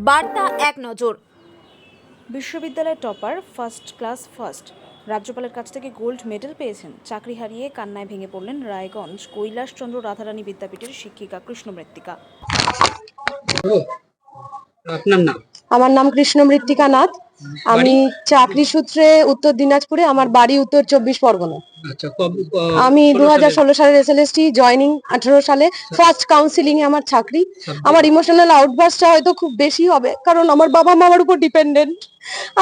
বার্তা এক নজর। বিশ্ববিদ্যালয়ের টপার ফার্স্ট ক্লাস ফার্স্ট রাজ্যপালের কাছ থেকে গোল্ড মেডেল পেয়েছেন। চাকরি হারিয়ে কান্নায় ভেঙে পড়লেন রায়গঞ্জ কৈলাসচন্দ্র রাধারানী বিদ্যাপীঠের শিক্ষিকা কৃষ্ণমৃত্তিকা। আপনার নাম? আমার নাম কৃষ্ণমৃত্তিকা নাথ। আমি চাকরি সূত্রে উত্তর দিনাজপুরে, আমার বাড়ি উত্তর 24 পরগনা। আচ্ছা, আমি 2016 সালের এসএলএসটি জয়েনিং, 18 সালে ফার্স্ট কাউন্সিলিং এ আমার চাকরি। আমার ইমোশনাল আউটবার্সটা হয়তো খুব বেশি হবে, কারণ আমার বাবা মা আমার উপর ডিপেন্ডেন্ট।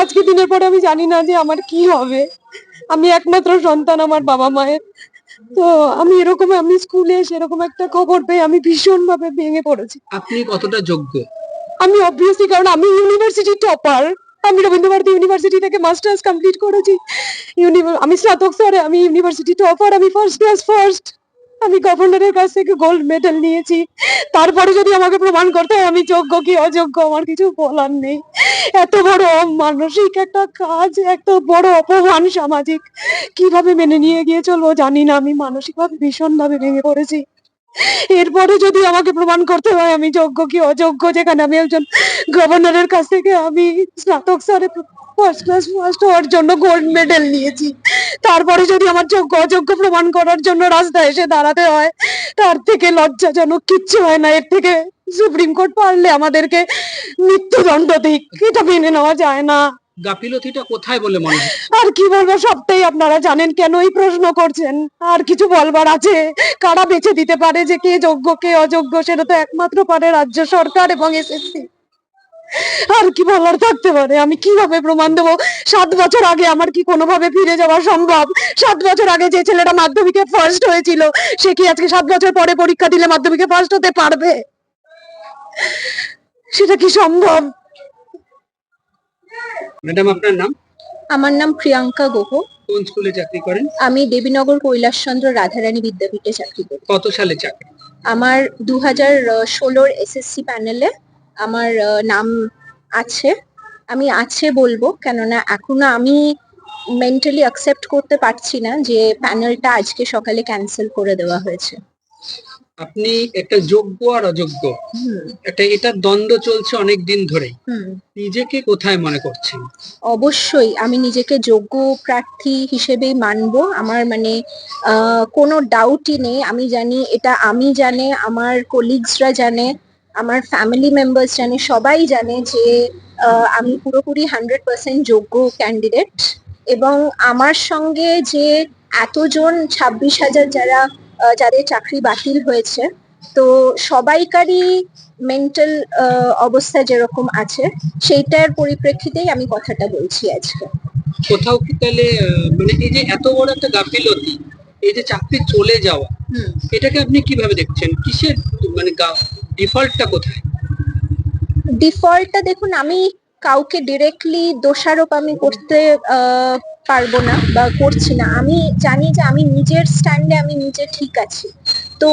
আজকে দিনের পরে আমি জানি না যে আমার কি হবে। আমি একমাত্র সন্তান আমার বাবা মায়ের। তো আমি স্কুলে সেরকম একটা খবর পেয়ে আমি ভীষণ ভাবে ভেঙে পড়েছি। আপনি কতটা যোগ্য? আমি অবভিয়াসলি, কারণ আমি ইউনিভার্সিটি টপার। আমি রবীন্দ্রভারতী ইউনিভার্সিটি থেকে মাস্টার্স কমপ্লিট করেছি। আমি স্নাতক স্তরে আমি ইউনিভার্সিটি টপার, আমি ফার্স্ট ক্লাস ফার্স্ট। আমি গভর্নরের কাছ থেকে গোল্ড মেডেল নিয়েছি। তারপরে যদি আমাকে প্রমাণ করতে হয় আমি যোগ্য কি অযোগ্য, আমার কিছু বলার নেই। এত বড় মানসিক একটা কাজ, এত বড় অপমান সামাজিক, কিভাবে মেনে নিয়ে গিয়ে চলবো জানি না। আমি মানসিকভাবে ভীষণ ভাবে ভেঙে পড়েছি। এরপরে যদি আমাকে প্রমাণ করতে হয় আমি যোগ্য কি অযোগ্য, যেখানে আমি একজন গভর্নরের কাছ থেকে আমি স্নাতক স্তরে ফার্স্ট ক্লাস ফার্স্ট হওয়ার জন্য গোল্ড মেডেল নিয়েছি, তারপরে যদি আমার যোগ্য অযোগ্য প্রমাণ করার জন্য রাস্তায় এসে দাঁড়াতে হয়, তার থেকে লজ্জাজনক কিচ্ছু হয় না। এর থেকে সুপ্রিম কোর্ট পারলে আমাদেরকে মৃত্যুদণ্ড দিক, এটা মেনে নেওয়া যায় না। গাফিলতিটা কোথায় বলে মনে হয়? আর কি বলবো, সবটাই আপনারা জানেন, কেনই প্রশ্ন করছেন? আর কিছু বলবার আছে? কারা বেছে দিতে পারে যে কে যোগ্য কে অযোগ্য? সেটা তো একমাত্র পারে রাজ্য সরকার এবং এসএসসি। আর কি বলার থাকতে পারে? আমি কিভাবে প্রমাণ দেবো? 7 বছর আগে আমার কি কোনোভাবে ফিরে যাওয়া সম্ভব? 7 বছর আগে যে ছেলেটা মাধ্যমিকে ফার্স্ট হয়েছিল, সে কি আজকে 7 বছর পরে পরীক্ষা দিলে মাধ্যমিকে ফার্স্ট হতে পারবে? সেটা কি সম্ভব? ম্যাডাম, আপনার নাম? আমার নাম প্রিয়াঙ্কা গুহ। কোন স্কুলে চাকরি করেন? আমি দেবীনগর কৈলাসচন্দ্র রাধারানী বিদ্যাপীঠে চাকরি করি। কত সালে চাকরি? আমার 2016 এসএসসি প্যানেলে আমার নাম আছে। আমি আছে বলবো, কেননা এখনো আমি মেন্টালি অ্যাকসেপ্ট করতে পারছি না যে প্যানেলটা আজকে সকালে ক্যান্সেল করে দেওয়া হয়েছে। আপনি একটা যোগ্য আর অযোগ্য, এটা দ্বন্দ্ব চলছে অনেক দিন ধরে। নিজেকে কোথায় মনে করছেন? অবশ্যই আমি নিজেকে যোগ্য প্রার্থী হিসেবেই মানবো। আমার কোনো ডাউটই নেই। আমি জানি, এটা আমি জানে, আমার কলিগসরা জানে, আমার ফ্যামিলি মেম্বার্স জানে, সবাই জানে যে আমি পুরোপুরি 100% যোগ্য ক্যান্ডিডেট। এবং আমার সঙ্গে যে এতজন 26,000 যাদের চাকরি বাতিল হয়েছে, তো সবাইকারই মেন্টাল অবস্থা যেরকম আছে, সেইটার পরিপ্রেক্ষিতেই আমি কথাটা বলছি আজকে। কোথাও কি তাহলে মানে এই যে এত বড় একটা গাফিলতি, এই যে চাকরি চলে যাওয়া, এটাকে আপনি কিভাবে দেখছেন? কিসের মানে ডিফল্টটা কোথায়? ডিফল্টটা দেখুন, আমি কাউকে ডিরেক্টলি দোষারোপ আমি করতে পারবো না বা করছি না। আমি জানি যে আমি নিজের স্ট্যান্ডে আমি নিজে ঠিক আছি। তো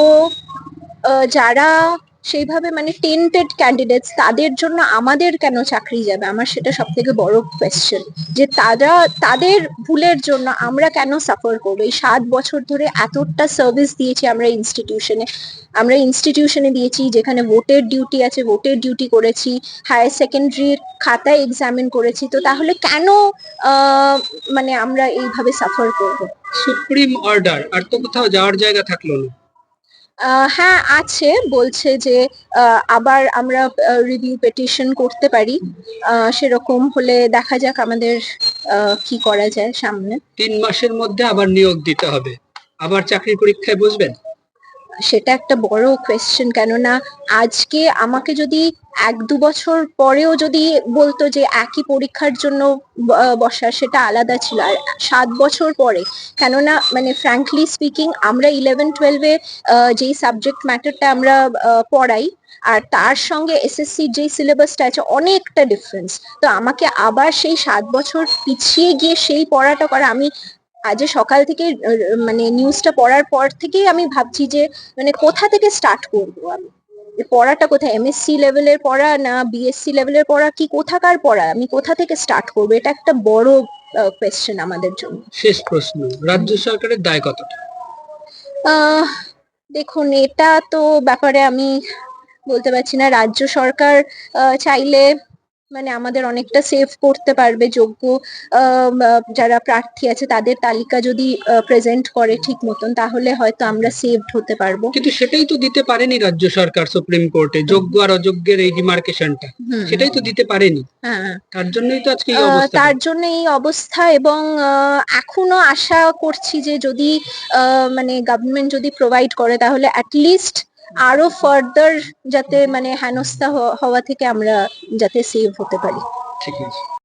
যারা সেইভাবে টেন্টেড ক্যান্ডিডেটস, তাদের জন্য আমাদের কেন চাকরি যাবে? আমার সেটা সব থেকে বড় কোয়েশ্চেন, যে তাদের ভুলের জন্য আমরা কেন সাফার করবো? এই 7 বছর ধরে এতটা সার্ভিস দিয়েছি আমরা ইনস্টিটিউশনে দিয়েছি, যেখানে ভোটের ডিউটি আছে, ভোটের ডিউটি করেছি, হায়ার সেকেন্ডারির খাতায় এক্সামিন করেছি। তো তাহলে কেন আমরা এইভাবে সাফার করবো? সুপ্রিম অর্ডার, আর তো কোথাও যাওয়ার জায়গা থাকলো না। হ্যাঁ আছে, বলছে যে আবার আমরা রিভিউ পিটিশন করতে পারি। সেরকম হলে দেখা যাক আমাদের কি করা যায় সামনে। 3 মাসের মধ্যে আবার নিয়োগ দিতে হবে, আবার চাকরির পরীক্ষায় বসবেন? সেটা একটা বড় কোয়েশ্চেন, কেননা আজকে আমাকে যদি 1-2 বছর পরেও যদি বলতো যে একই পরীক্ষার জন্য বসা, সেটা আলাদা ছিল। আর 7 বছর পরে, কেননা ফ্র্যাঙ্কলি স্পিকিং, আমরা 11-12-এ যেই সাবজেক্ট ম্যাটারটা আমরা পড়াই, আর তার সঙ্গে এসএসসির যেই সিলেবাসটা আছে, অনেকটা ডিফারেন্স। তো আমাকে আবার সেই 7 বছর পিছিয়ে গিয়ে সেই পড়াটা করা, আমি আজ সকাল থেকে নিউজটা পড়ার পর থেকেই আমি ভাবছি যে কোথা থেকে স্টার্ট করবো আমি? পড়াটা কোথায়? এমএসসি লেভেলের পড়া না বিএসসি লেভেলের পড়া, কি কোথাকার পড়া? আমি কোথা থেকে স্টার্ট করবো? এটা একটা বড় কোয়েশ্চেন আমাদের জন্য। শেষ প্রশ্ন, রাজ্য সরকারের দায় কতটা? দেখুন, এটা তো ব্যাপারে আমি বলতে পারছি না। রাজ্য সরকার চাইলে মানে আমাদের অনেকটা সেভ করতে পারবে। যোগ্য যারা প্রার্থী আছে তাদের তালিকা যদি প্রেজেন্ট করে ঠিক মতন, তাহলে হয়তো আমরা সেভড হতে পারবো। কিন্তু সেটাই তো দিতে পারেনি রাজ্য সরকার সুপ্রিম কোর্টে, যোগ্য আর অযোগ্যের এই ডিমার্কেশনটা হুম। সেটাই তো দিতে পারেনি। হ্যাঁ, তার জন্যই তো আজকে এই অবস্থা। তার জন্য এই অবস্থা। এবং এখনো আশা করছি যে যদি মানে গভর্নমেন্ট যদি প্রোভাইড করে তাহলে অ্যাটলিস্ট আরো ফার্দার যাতে মানে হেনস্থা হওয়া থেকে আমরা যাতে সেভ হতে পারি। ঠিক আছে।